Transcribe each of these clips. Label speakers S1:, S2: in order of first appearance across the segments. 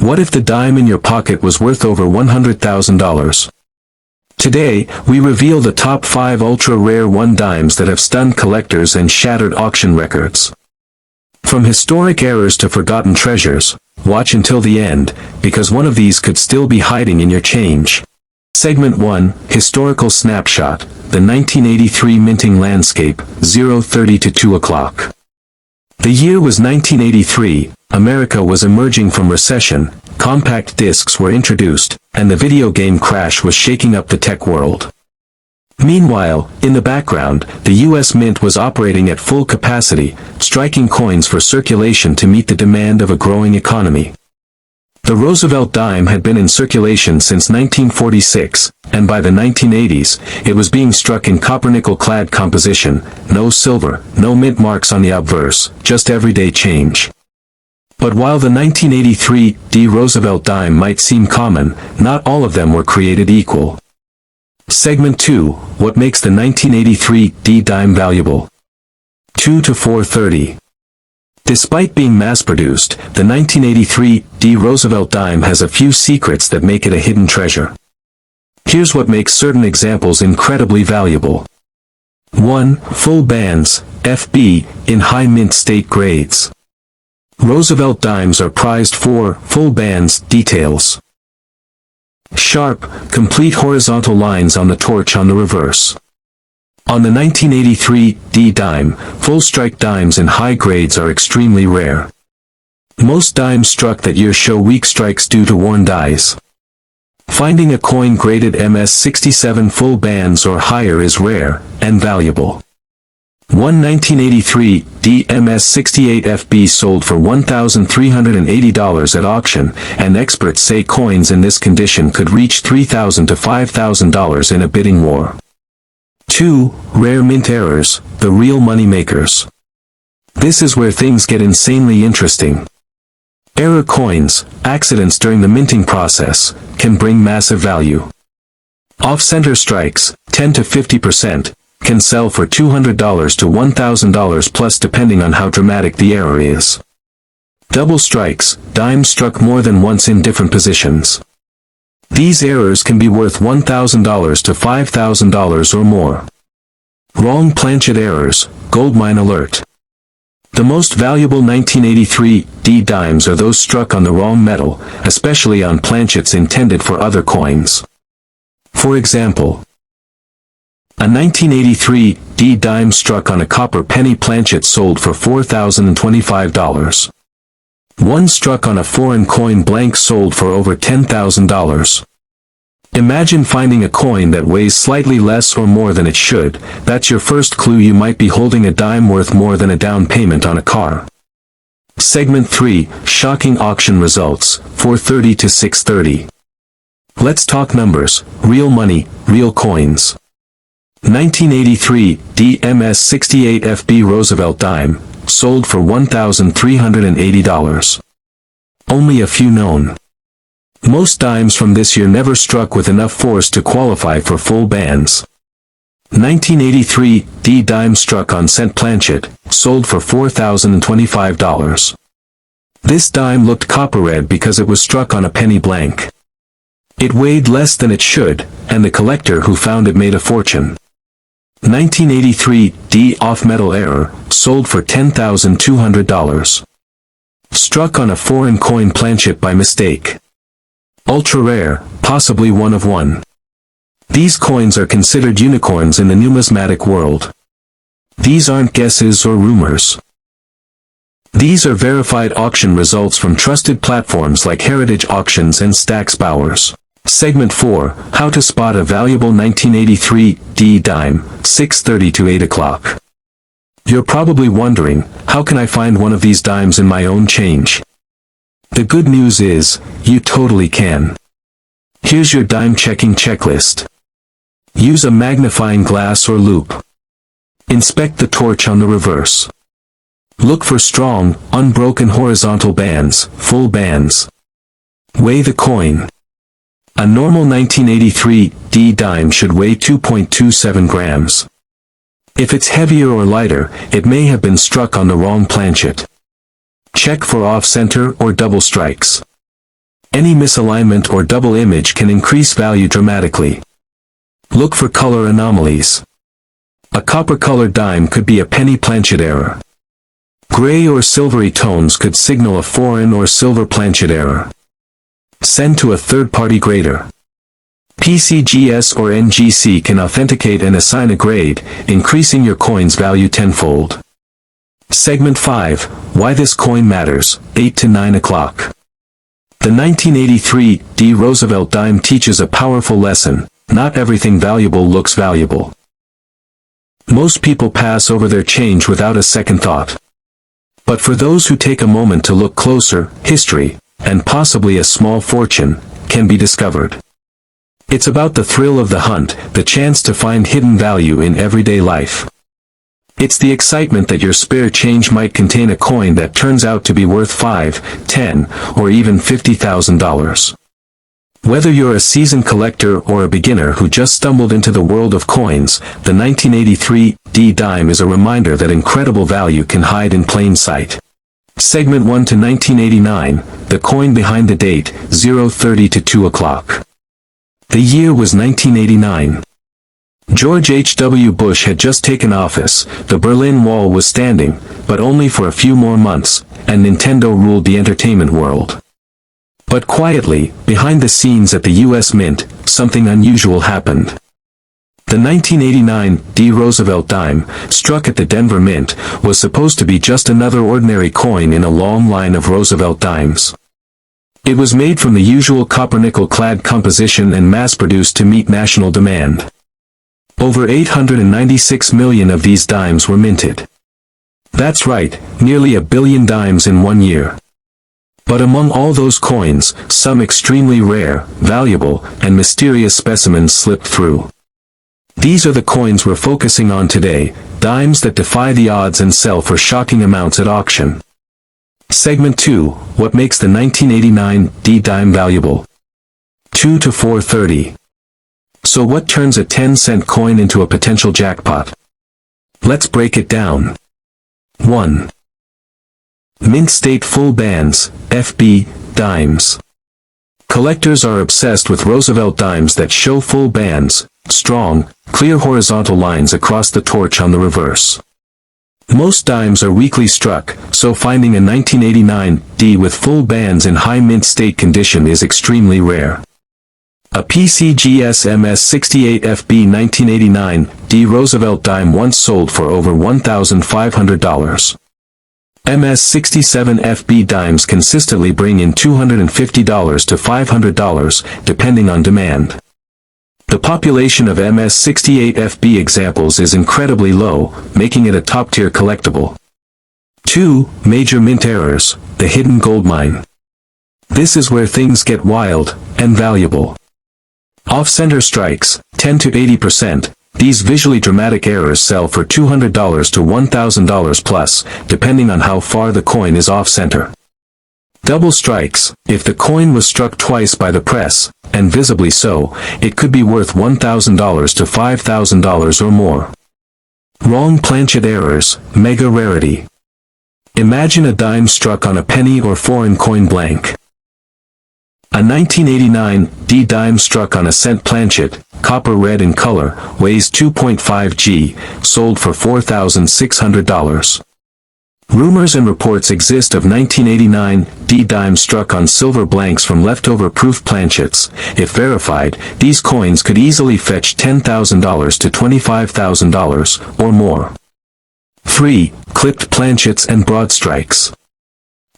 S1: What if the dime in your pocket was worth over $100,000? Today, we reveal the top 5 ultra-rare dimes that have stunned collectors and shattered auction records. From historic errors to forgotten treasures, watch until the end, because one of these could still be hiding in your change. Segment 1, Historical Snapshot, the 1983 Minting Landscape, 0:30 to 2 o'clock. The year was 1983, America was emerging from recession, compact discs were introduced, and the video game crash was shaking up the tech world. Meanwhile, in the background, the U.S. Mint was operating at full capacity, striking coins for circulation to meet the demand of a growing economy. The Roosevelt Dime had been in circulation since 1946, and by the 1980s, it was being struck in copper-nickel-clad composition, no silver, no mint marks on the obverse, just everyday change. But while the 1983 Roosevelt Dime might seem common, not all of them were created equal. Segment 2, What makes the 1983 dime valuable? 2 to 4:30. Despite being mass-produced, the 1983 Roosevelt Dime has a few secrets that make it a hidden treasure. Here's what makes certain examples incredibly valuable. 1. Full bands, FB, in high mint state grades. Roosevelt Dimes are prized for full bands details. Sharp, complete horizontal lines on the torch on the reverse. On the 1983 dime, full-strike dimes in high grades are extremely rare. Most dimes struck that year show weak strikes due to worn dies. Finding a coin graded MS67 full bands or higher is rare, and valuable. One 1983 MS68 FB sold for $1,380 at auction, and experts say coins in this condition could reach $3,000 to $5,000 in a bidding war. 2. Rare mint errors, the real money makers. This is where things get insanely interesting. Error coins, accidents during the minting process, can bring massive value. Off-center strikes, 10 to 50%, can sell for $200 to $1,000 plus depending on how dramatic the error is. Double strikes, dimes struck more than once in different positions. These errors can be worth $1,000 to $5,000 or more. Wrong planchet errors, goldmine alert. The most valuable 1983 dimes are those struck on the wrong metal, especially on planchets intended for other coins. For example, a 1983 dime struck on a copper penny planchet sold for $4,025. One struck on a foreign coin blank sold for over $10,000. Imagine finding a coin that weighs slightly less or more than it should. That's your first clue you might be holding a dime worth more than a down payment on a car. Segment 3, Shocking Auction Results, 4:30 to 6:30. Let's talk numbers, real money, real coins. 1983 MS68 FB Roosevelt Dime, sold for $1,380. Only a few known. Most dimes from this year never struck with enough force to qualify for full bands. 1983 dime struck on cent planchet, sold for $4,025. This dime looked copper red because it was struck on a penny blank. It weighed less than it should, and the collector who found it made a fortune. 1983 off-metal error, sold for $10,200. Struck on a foreign coin planchet by mistake. Ultra rare, possibly one of one. These coins are considered unicorns in the numismatic world. These aren't guesses or rumors. These are verified auction results from trusted platforms like Heritage Auctions and Stax Bowers. Segment 4, How to Spot a Valuable 1983 Dime, 6:30 to 8 o'clock. You're probably wondering, how can I find one of these dimes in my own change? The good news is, you totally can. Here's your dime checking checklist. Use a magnifying glass or loupe. Inspect the torch on the reverse. Look for strong, unbroken horizontal bands, full bands. Weigh the coin. A normal 1983 dime should weigh 2.27 grams. If it's heavier or lighter, it may have been struck on the wrong planchet. Check for off-center or double strikes. Any misalignment or double image can increase value dramatically. Look for color anomalies. A copper-colored dime could be a penny planchet error. Gray or silvery tones could signal a foreign or silver planchet error. Send to a third-party grader. PCGS or NGC can authenticate and assign a grade, increasing your coin's value tenfold. Segment 5, Why This Coin Matters, 8 to 9 o'clock. The 1983 D. Roosevelt Dime teaches a powerful lesson: not everything valuable looks valuable. Most people pass over their change without a second thought. But for those who take a moment to look closer, history, and possibly a small fortune, can be discovered. It's about the thrill of the hunt, the chance to find hidden value in everyday life. It's the excitement that your spare change might contain a coin that turns out to be worth $5, $10, or even $50,000. Whether you're a seasoned collector or a beginner who just stumbled into the world of coins, the 1983 D dime is a reminder that incredible value can hide in plain sight. Segment 1 to 1989, The Coin Behind the Date, 0:30 to 2 o'clock. The year was 1989. George H.W. Bush had just taken office, the Berlin Wall was standing, but only for a few more months, and Nintendo ruled the entertainment world. But quietly, behind the scenes at the U.S. Mint, something unusual happened. The 1989 D. Roosevelt Dime, struck at the Denver Mint, was supposed to be just another ordinary coin in a long line of Roosevelt Dimes. It was made from the usual copper-nickel-clad composition and mass-produced to meet national demand. Over 896 million of these dimes were minted. That's right, nearly 1 billion dimes in 1 year. But among all those coins, some extremely rare, valuable, and mysterious specimens slipped through. These are the coins we're focusing on today, dimes that defy the odds and sell for shocking amounts at auction. Segment 2, What Makes the 1989 D Dime Valuable? 2 to 4:30. So what turns a 10-cent coin into a potential jackpot? Let's break it down. 1. Mint State Full Bands, FB, dimes. Collectors are obsessed with Roosevelt dimes that show full bands, strong, clear horizontal lines across the torch on the reverse. Most dimes are weakly struck, so finding a 1989 D with full bands in high mint state condition is extremely rare. A PCGS MS68 FB 1989 D Roosevelt dime once sold for over $1,500. MS67 FB dimes consistently bring in $250 to $500, depending on demand. The population of MS68 FB examples is incredibly low, making it a top-tier collectible. 2. Major mint errors, the hidden goldmine. This is where things get wild and valuable. Off-center strikes, 10 to 80%. These visually dramatic errors sell for $200 to $1,000 plus, depending on how far the coin is off-center. Double strikes, if the coin was struck twice by the press, and visibly so, it could be worth $1,000 to $5,000 or more. Wrong planchet errors, mega rarity. Imagine a dime struck on a penny or foreign coin blank. A 1989 D dime struck on a cent planchet, copper red in color, weighs 2.5 g, sold for $4,600. Rumors and reports exist of 1989 D dimes struck on silver blanks from leftover proof planchets. If verified, these coins could easily fetch $10,000 to $25,000 or more. 3. Clipped planchets and broad strikes.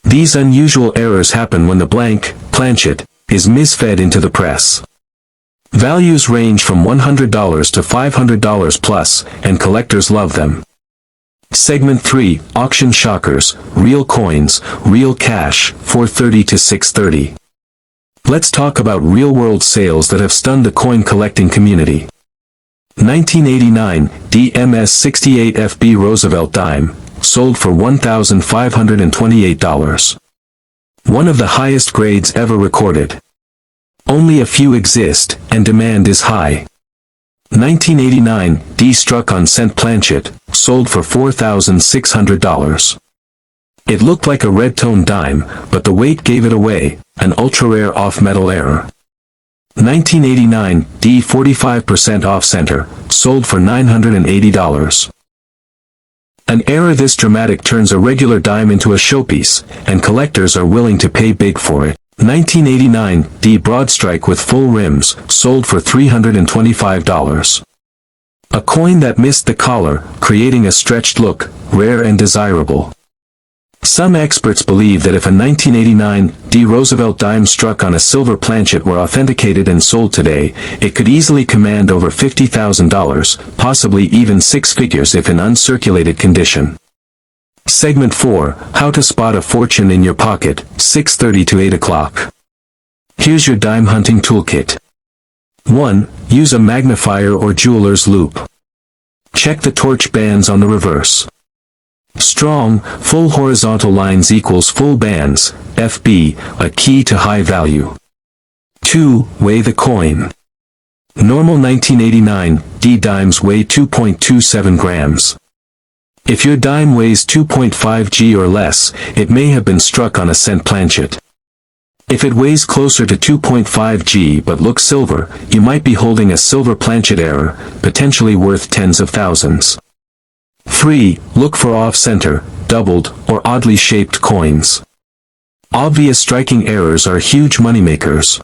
S1: These unusual errors happen when the blank, planchet, is misfed into the press. Values range from $100 to $500 plus, and collectors love them. Segment 3, Auction Shockers, Real Coins, Real Cash, 4:30 to 6:30. Let's talk about real-world sales that have stunned the coin collecting community. 1989 DMS68 FB Roosevelt Dime, sold for $1,528. One of the highest grades ever recorded. Only a few exist, and demand is high. 1989 D struck on cent planchet, sold for $4,600. It looked like a red-tone dime, but the weight gave it away, an ultra-rare off-metal error. 1989 D 45% off-center, sold for $980. An error this dramatic turns a regular dime into a showpiece, and collectors are willing to pay big for it. 1989 D broad strike with full rims, sold for $325. A coin that missed the collar, creating a stretched look, rare and desirable. Some experts believe that if a 1989 D Roosevelt Dime struck on a silver planchet were authenticated and sold today, it could easily command over $50,000, possibly even six figures if in uncirculated condition. Segment 4, How to Spot a Fortune in Your Pocket, 6:30 to 8 o'clock. Here's your dime hunting toolkit. 1. Use a magnifier or jeweler's loupe. Check the torch bands on the reverse. Strong, full horizontal lines equals full bands, FB, a key to high value. 2. Weigh the coin. Normal 1989 D dimes weigh 2.27 grams. If your dime weighs 2.5 g or less, it may have been struck on a cent planchet. If it weighs closer to 2.5 g but looks silver, you might be holding a silver planchet error, potentially worth tens of thousands. 3. Look for off-center, doubled, or oddly shaped coins. Obvious striking errors are huge moneymakers.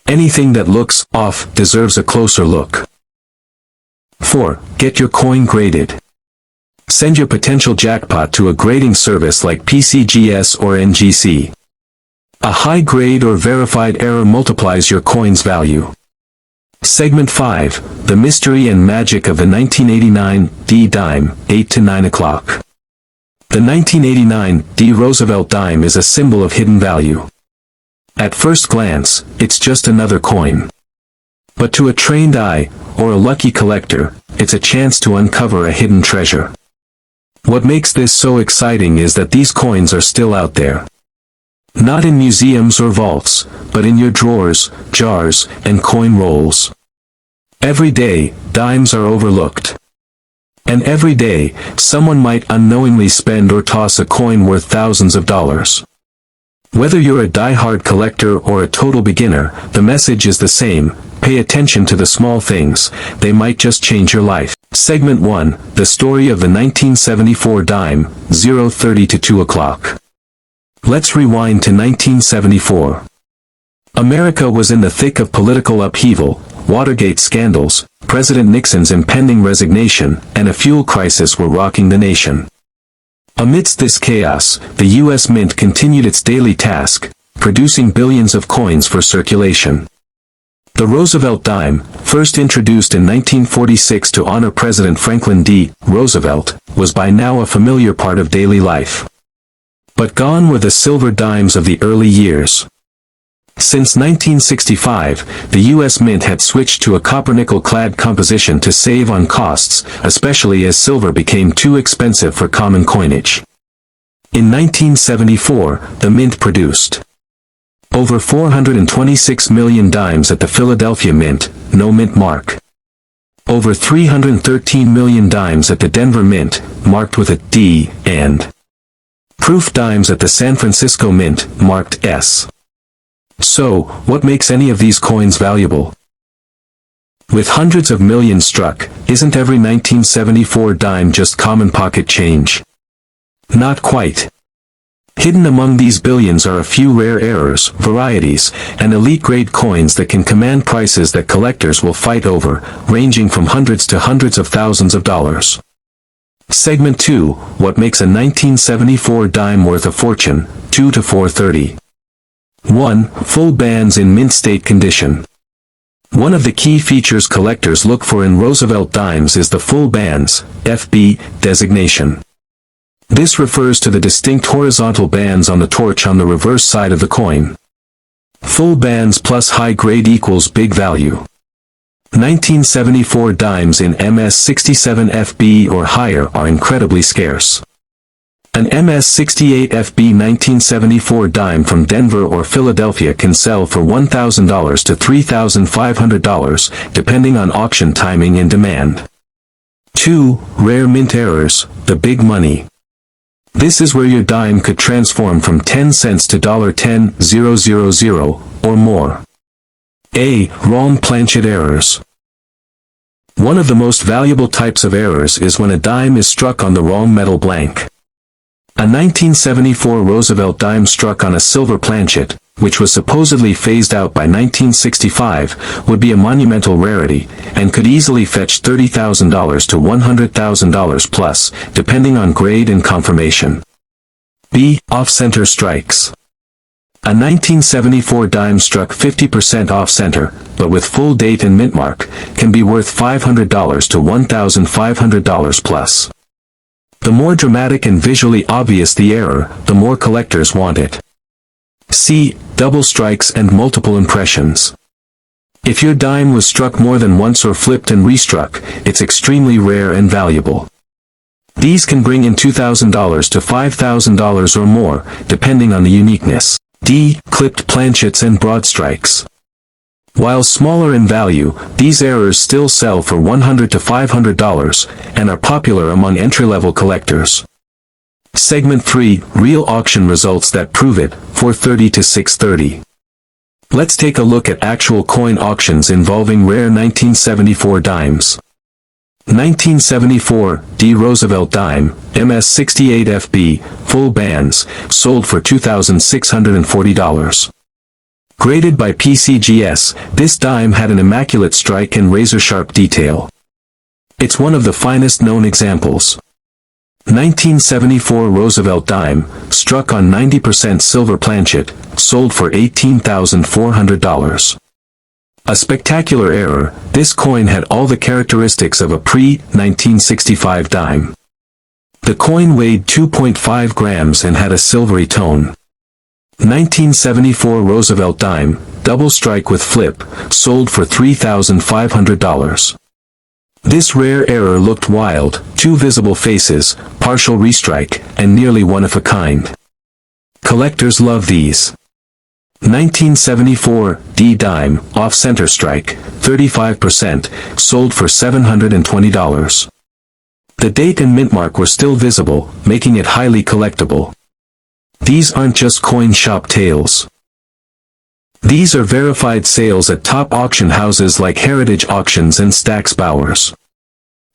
S1: Anything that looks off deserves a closer look. 4. Get your coin graded. Send your potential jackpot to a grading service like PCGS or NGC. A high grade or verified error multiplies your coin's value. Segment 5, The Mystery and Magic of the 1989 D Dime, 8 to 9 o'clock. The 1989 D Roosevelt Dime is a symbol of hidden value. At first glance, it's just another coin. But to a trained eye, or a lucky collector, it's a chance to uncover a hidden treasure. What makes this so exciting is that these coins are still out there. Not in museums or vaults, but in your drawers, jars, and coin rolls. Every day, dimes are overlooked. And every day, someone might unknowingly spend or toss a coin worth thousands of dollars. Whether you're a die-hard collector or a total beginner, the message is the same: pay attention to the small things, they might just change your life. Segment 1, The Story of the 1974 Dime, 0:30 to 2 o'clock. Let's rewind to 1974. America was in the thick of political upheaval, Watergate scandals, President Nixon's impending resignation, and a fuel crisis were rocking the nation. Amidst this chaos, the U.S. Mint continued its daily task, producing billions of coins for circulation. The Roosevelt Dime, first introduced in 1946 to honor President Franklin D. Roosevelt, was by now a familiar part of daily life. But gone were the silver dimes of the early years. Since 1965, the U.S. Mint had switched to a copper-nickel-clad composition to save on costs, especially as silver became too expensive for common coinage. In 1974, the Mint produced over 426 million dimes at the Philadelphia Mint, no mint mark. Over 313 million dimes at the Denver Mint, marked with a D, and proof dimes at the San Francisco Mint, marked S. So, what makes any of these coins valuable? With hundreds of millions struck, isn't every 1974 dime just common pocket change? Not quite. Hidden among these billions are a few rare errors, varieties, and elite-grade coins that can command prices that collectors will fight over, ranging from hundreds to hundreds of thousands of dollars. Segment 2, What Makes a 1974 Dime Worth a Fortune, 2 to 4:30. 1. Full bands in mint state condition. One of the key features collectors look for in Roosevelt dimes is the full bands, FB, designation. This refers to the distinct horizontal bands on the torch on the reverse side of the coin. Full bands plus high grade equals big value. 1974 dimes in MS67 FB or higher are incredibly scarce. An MS68 FB 1974 dime from Denver or Philadelphia can sell for $1,000 to $3,500, depending on auction timing and demand. 2. Rare mint errors, the big money. This is where your dime could transform from 10 cents to $10,000 or more. A. Wrong planchet errors. One of the most valuable types of errors is when a dime is struck on the wrong metal blank. A 1974 Roosevelt Dime struck on a silver planchet, which was supposedly phased out by 1965, would be a monumental rarity, and could easily fetch $30,000 to $100,000 plus, depending on grade and conformation. B. Off-center strikes. A 1974 dime struck 50% off-center, but with full date and mint mark, can be worth $500 to $1,500 plus. The more dramatic and visually obvious the error, the more collectors want it. C. Double strikes and multiple impressions. If your dime was struck more than once or flipped and restruck, it's extremely rare and valuable. These can bring in $2,000 to $5,000 or more, depending on the uniqueness. D. Clipped planchets and broad strikes. While smaller in value, these errors still sell for $100 to $500, and are popular among entry-level collectors. Segment 3, Real Auction Results That Prove It, 430 to 630. Let's take a look at actual coin auctions involving rare 1974 dimes. 1974, D. Roosevelt Dime, MS68FB, full bands, sold for $2,640. Graded by PCGS, this dime had an immaculate strike and razor-sharp detail. It's one of the finest known examples. 1974 Roosevelt Dime, struck on 90% silver planchet, sold for $18,400. A spectacular error, this coin had all the characteristics of a pre-1965 dime. The coin weighed 2.5 grams and had a silvery tone. 1974 Roosevelt Dime, double strike with flip, sold for $3,500. This rare error looked wild, 2 visible faces, partial restrike, and nearly one of a kind. Collectors love these. 1974 D Dime, off-center strike, 35%, sold for $720. The date and mint mark were still visible, making it highly collectible. These aren't just coin shop tales. These are verified sales at top auction houses like Heritage Auctions and Stack's Bowers.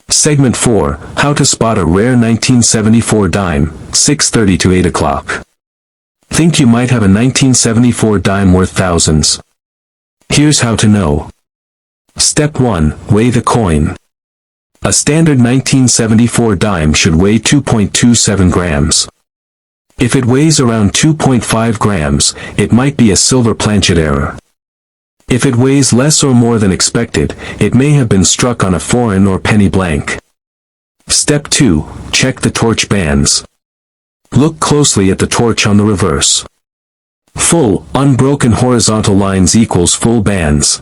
S1: Segment 4, How to Spot a Rare 1974 Dime, 6:30 to 8 o'clock. Think you might have a 1974 dime worth thousands? Here's how to know. Step 1, weigh the coin. A standard 1974 dime should weigh 2.27 grams. If it weighs around 2.5 grams, it might be a silver planchet error. If it weighs less or more than expected, it may have been struck on a foreign or penny blank. Step 2, check the torch bands. Look closely at the torch on the reverse. Full, unbroken horizontal lines equals full bands.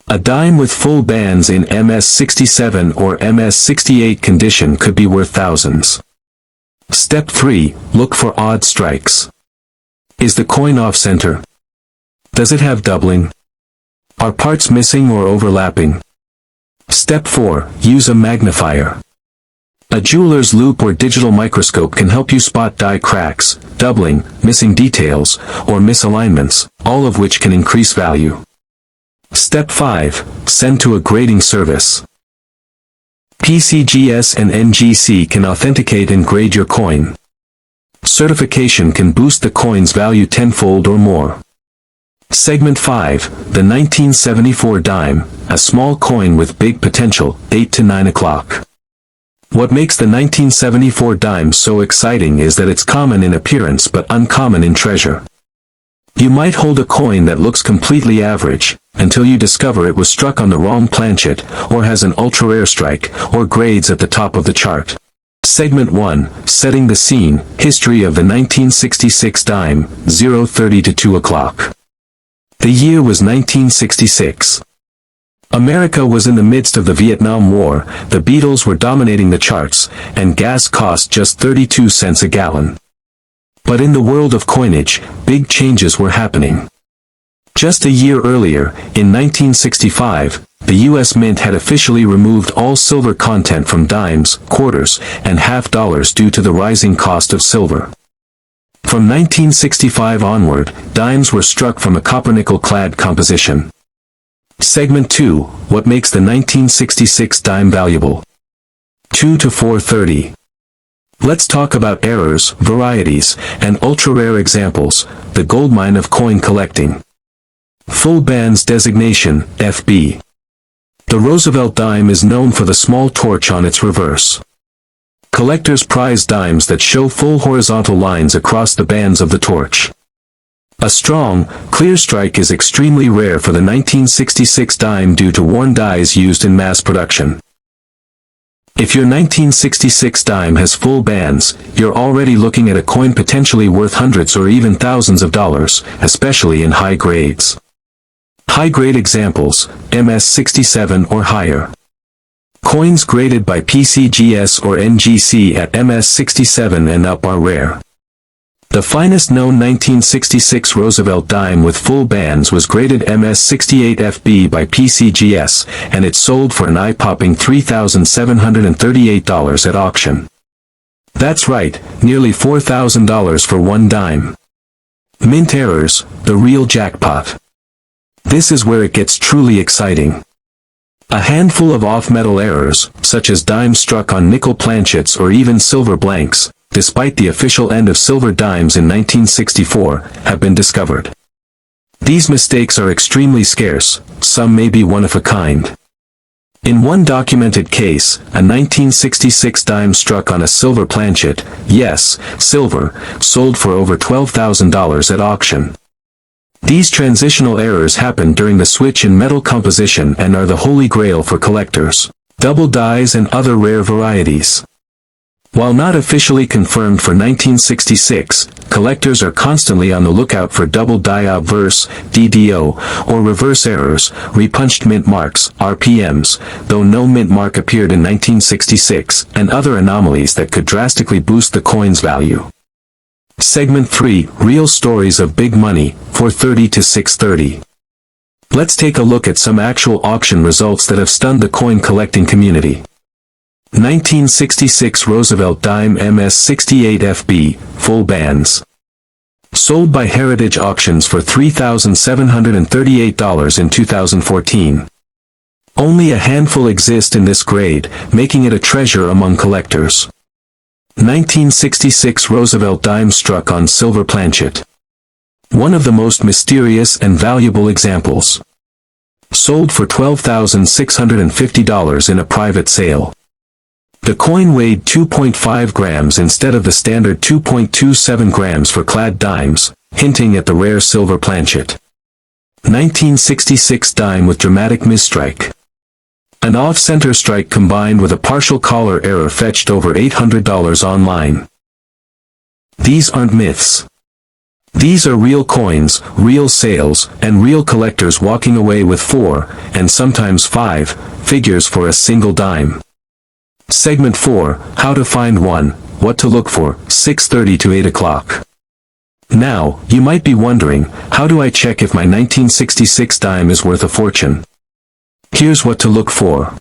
S1: A dime with full bands in MS67 or MS68 condition could be worth thousands. Step 3, look for odd strikes. Is the coin off-center? Does it have doubling? Are parts missing or overlapping? Step 4, use a magnifier. A jeweler's loupe or digital microscope can help you spot die cracks, doubling, missing details, or misalignments, all of which can increase value. Step 5, send to a grading service. PCGS and NGC can authenticate and grade your coin. Certification can boost the coin's value tenfold or more. Segment 5, the 1974 dime, a small coin with big potential, 8 to 9 o'clock. What makes the 1974 dime so exciting is that it's common in appearance but uncommon in treasure. You might hold a coin that looks completely average, until you discover it was struck on the wrong planchet, or has an ultra-rare strike, or grades at the top of the chart. Segment 1, Setting the Scene, History of the 1966 Dime, 0:30 to 2 o'clock. The year was 1966. America was in the midst of the Vietnam War, the Beatles were dominating the charts, and gas cost just 32 cents a gallon. But in the world of coinage, big changes were happening. Just a year earlier, in 1965, the U.S. Mint had officially removed all silver content from dimes, quarters, and half dollars due to the rising cost of silver. From 1965 onward, dimes were struck from a copper-nickel-clad composition. Segment 2, what makes the 1966 dime valuable? 2 to 430. Let's talk about errors, varieties, and ultra-rare examples, the goldmine of coin collecting. Full bands designation, FB. The Roosevelt dime is known for the small torch on its reverse. Collectors prize dimes that show full horizontal lines across the bands of the torch. A strong, clear strike is extremely rare for the 1966 dime due to worn dies used in mass production. If your 1966 dime has full bands, you're already looking at a coin potentially worth hundreds or even thousands of dollars, especially in high grades. High-grade examples, MS67 or higher. Coins graded by PCGS or NGC at MS67 and up are rare. The finest known 1966 Roosevelt dime with full bands was graded MS68FB by PCGS, and it sold for an eye-popping $3,738 at auction. That's right, nearly $4,000 for one dime. Mint errors, the real jackpot. This is where it gets truly exciting. A handful of off-metal errors, such as dimes struck on nickel planchets or even silver blanks, despite the official end of silver dimes in 1964, have been discovered. These mistakes are extremely scarce, some may be one of a kind. In one documented case, a 1966 dime struck on a silver planchet, yes, silver, sold for over $12,000 at auction. These transitional errors happen during the switch in metal composition and are the holy grail for collectors. Double dies and other rare varieties. While not officially confirmed for 1966, collectors are constantly on the lookout for double die obverse, DDO, or reverse errors, repunched mint marks, RPMs, though no mint mark appeared in 1966, and other anomalies that could drastically boost the coin's value. Segment 3, Real Stories of Big Money, 430 to 630. Let's take a look at some actual auction results that have stunned the coin collecting community. 1966 Roosevelt Dime MS68FB, full bands. Sold by Heritage Auctions for $3,738 in 2014. Only a handful exist in this grade, making it a treasure among collectors. 1966 Roosevelt Dime struck on silver planchet. One of the most mysterious and valuable examples. Sold for $12,650 in a private sale. The coin weighed 2.5 grams instead of the standard 2.27 grams for clad dimes, hinting at the rare silver planchet. 1966 dime with dramatic misstrike. An off-center strike combined with a partial collar error fetched over $800 online. These aren't myths. These are real coins, real sales, and real collectors walking away with 4, and sometimes 5, figures for a single dime. Segment 4, How to Find One, What to Look For, 6:30 to 8 o'clock. Now, you might be wondering, how do I check if my 1966 dime is worth a fortune? Here's what to look for.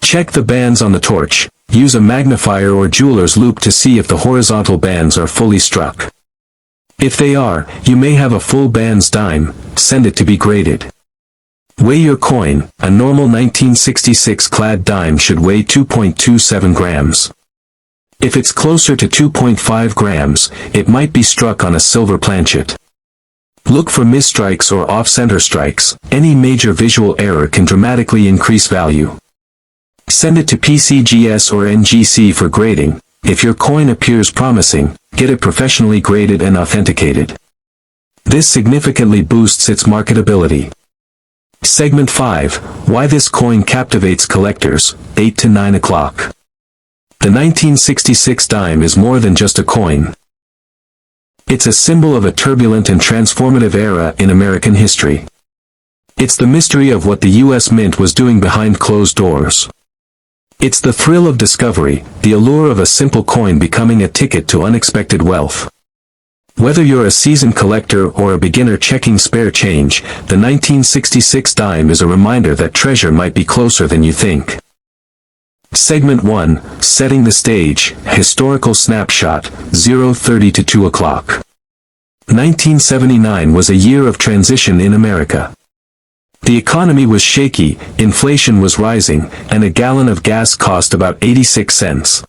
S1: Check the bands on the torch. Use a magnifier or jeweler's loupe to see if the horizontal bands are fully struck. If they are, you may have a full bands dime. Send it to be graded. Weigh your coin. A normal 1966 clad dime should weigh 2.27 grams. If it's closer to 2.5 grams, it might be struck on a silver planchet. Look for misstrikes or off-center strikes. Any major visual error can dramatically increase value. Send it to PCGS or NGC for grading. If your coin appears promising, get it professionally graded and authenticated. This significantly boosts its marketability. Segment 5, Why This Coin Captivates Collectors, 8 to 9 o'clock. The 1966 dime is more than just a coin. It's a symbol of a turbulent and transformative era in American history. It's the mystery of what the U.S. Mint was doing behind closed doors. It's the thrill of discovery, the allure of a simple coin becoming a ticket to unexpected wealth. Whether you're a seasoned collector or a beginner checking spare change, the 1966 dime is a reminder that treasure might be closer than you think. Segment 1, Setting the Stage, Historical Snapshot, 0:30 to 2 o'clock. 1979 was a year of transition in America. The economy was shaky, inflation was rising, and a gallon of gas cost about 86 cents.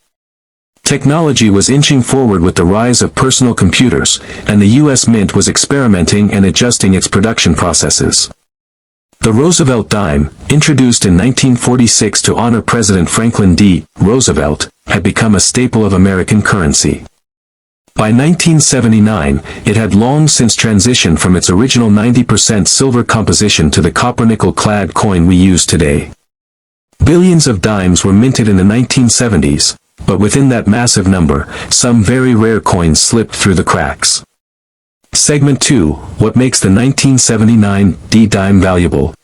S1: Technology was inching forward with the rise of personal computers, and the U.S. Mint was experimenting and adjusting its production processes. The Roosevelt Dime, introduced in 1946 to honor President Franklin D. Roosevelt, had become a staple of American currency. By 1979, it had long since transitioned from its original 90% silver composition to the copper-nickel-clad coin we use today. Billions of dimes were minted in the 1970s, but within that massive number, some very rare coins slipped through the cracks. Segment 2, What makes the 1979 D-Dime valuable?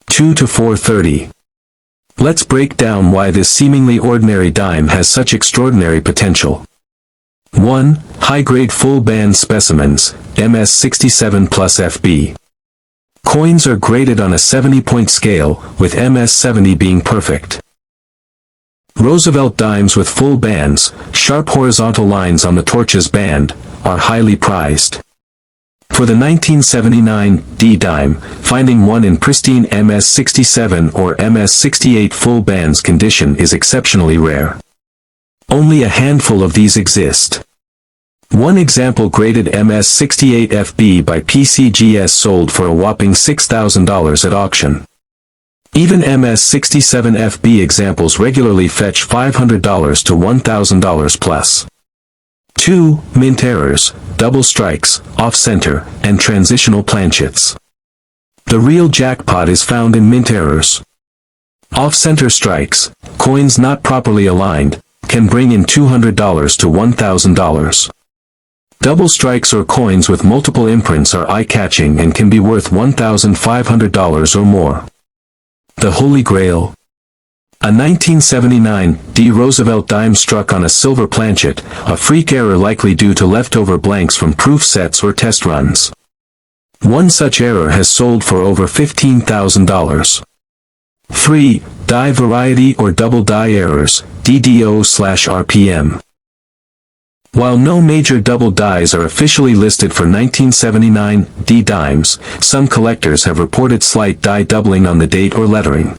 S1: 2 to 4:30. Let's break down why this seemingly ordinary dime has such extraordinary potential. 1. High-grade full-band specimens, MS67 plus FB. Coins are graded on a 70-point scale, with MS70 being perfect. Roosevelt dimes with full bands, sharp horizontal lines on the torch's band, are highly prized. For the 1979 D-Dime, finding one in pristine MS67 or MS68 full bands condition is exceptionally rare. Only a handful of these exist. One example graded MS68 FB by PCGS sold for a whopping $6,000 at auction. Even MS67 FB examples regularly fetch $500 to $1,000 plus. 2. Mint errors, double strikes, off-center, and transitional planchets. The real jackpot is found in mint errors. Off-center strikes, coins not properly aligned, can bring in $200 to $1,000. Double strikes or coins with multiple imprints are eye-catching and can be worth $1,500 or more. The Holy Grail. A 1979 D. Roosevelt dime struck on a silver planchet, a freak error likely due to leftover blanks from proof sets or test runs. One such error has sold for over $15,000. 3. Die variety or double die errors, DDO/RPM. While no major double dies are officially listed for 1979 D-Dimes, some collectors have reported slight die doubling on the date or lettering.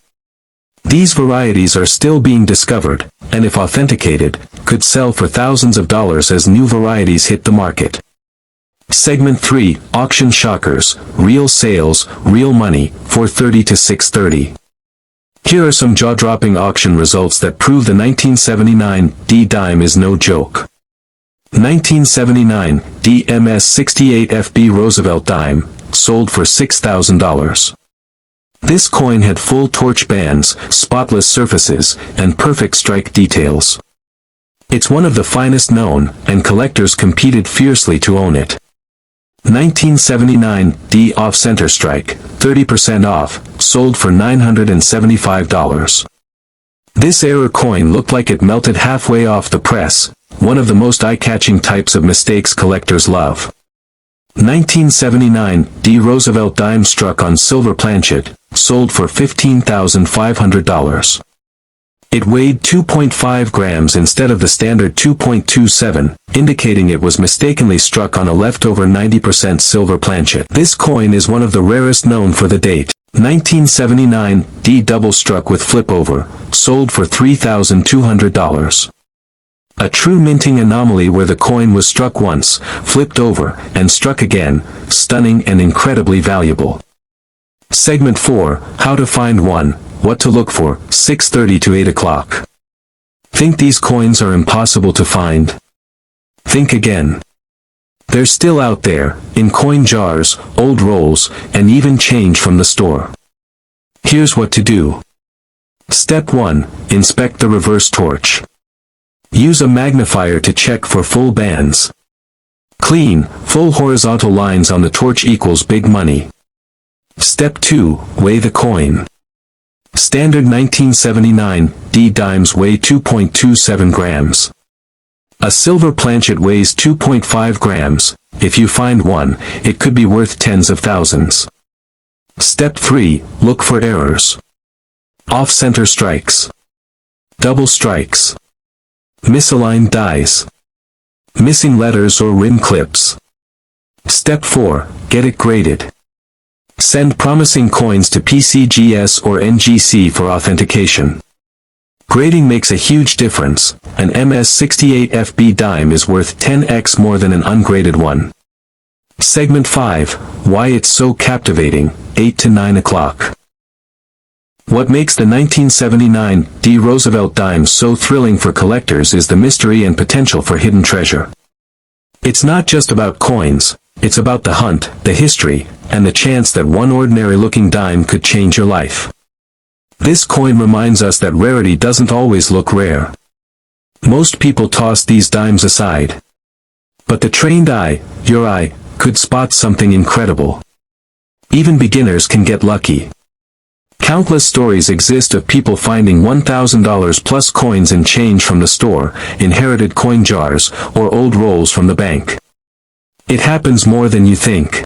S1: These varieties are still being discovered, and if authenticated, could sell for thousands of dollars as new varieties hit the market. Segment 3, Auction Shockers, Real Sales, Real Money, 4:30 to 6:30. Here are some jaw-dropping auction results that prove the 1979 D-Dime is no joke. 1979 DMS68 FB Roosevelt Dime, sold for $6,000. This coin had full torch bands, spotless surfaces, and perfect strike details. It's one of the finest known, and collectors competed fiercely to own it. 1979 D Off-Center Strike, 30% off, sold for $975. This error coin looked like it melted halfway off the press, one of the most eye-catching types of mistakes collectors love. 1979 D Roosevelt Dime struck on silver planchet, sold for $15,500. It weighed 2.5 grams instead of the standard 2.27, indicating it was mistakenly struck on a leftover 90% silver planchet. This coin is one of the rarest known for the date. 1979 D double struck with flip over, sold for $3,200. A true minting anomaly where the coin was struck once, flipped over, and struck again, stunning and incredibly valuable. Segment 4, How to Find One, What to Look For, 6:30 to 8 o'clock. Think these coins are impossible to find? Think again. They're still out there, in coin jars, old rolls, and even change from the store. Here's what to do. Step 1, Inspect the reverse torch. Use a magnifier to check for full bands. Clean, full horizontal lines on the torch equals big money. Step 2, Weigh the coin. Standard 1979 D dimes weigh 2.27 grams. A silver planchet weighs 2.5 grams. If you find one, it could be worth tens of thousands. Step 3. Look for errors. Off-center strikes. Double strikes. Misaligned dies. Missing letters or rim clips. Step 4. Get it graded. Send promising coins to PCGS or NGC for authentication. Grading makes a huge difference. An MS68FB dime is worth 10x more than an ungraded one. Segment 5. Why it's so captivating, 8 to 9 o'clock. What makes the 1979 Roosevelt Dimes so thrilling for collectors is the mystery and potential for hidden treasure. It's not just about coins, it's about the hunt, the history, and the chance that one ordinary-looking dime could change your life. This coin reminds us that rarity doesn't always look rare. Most people toss these dimes aside. But the trained eye, your eye, could spot something incredible. Even beginners can get lucky. Countless stories exist of people finding $1,000 plus coins and change from the store, inherited coin jars, or old rolls from the bank. It happens more than you think.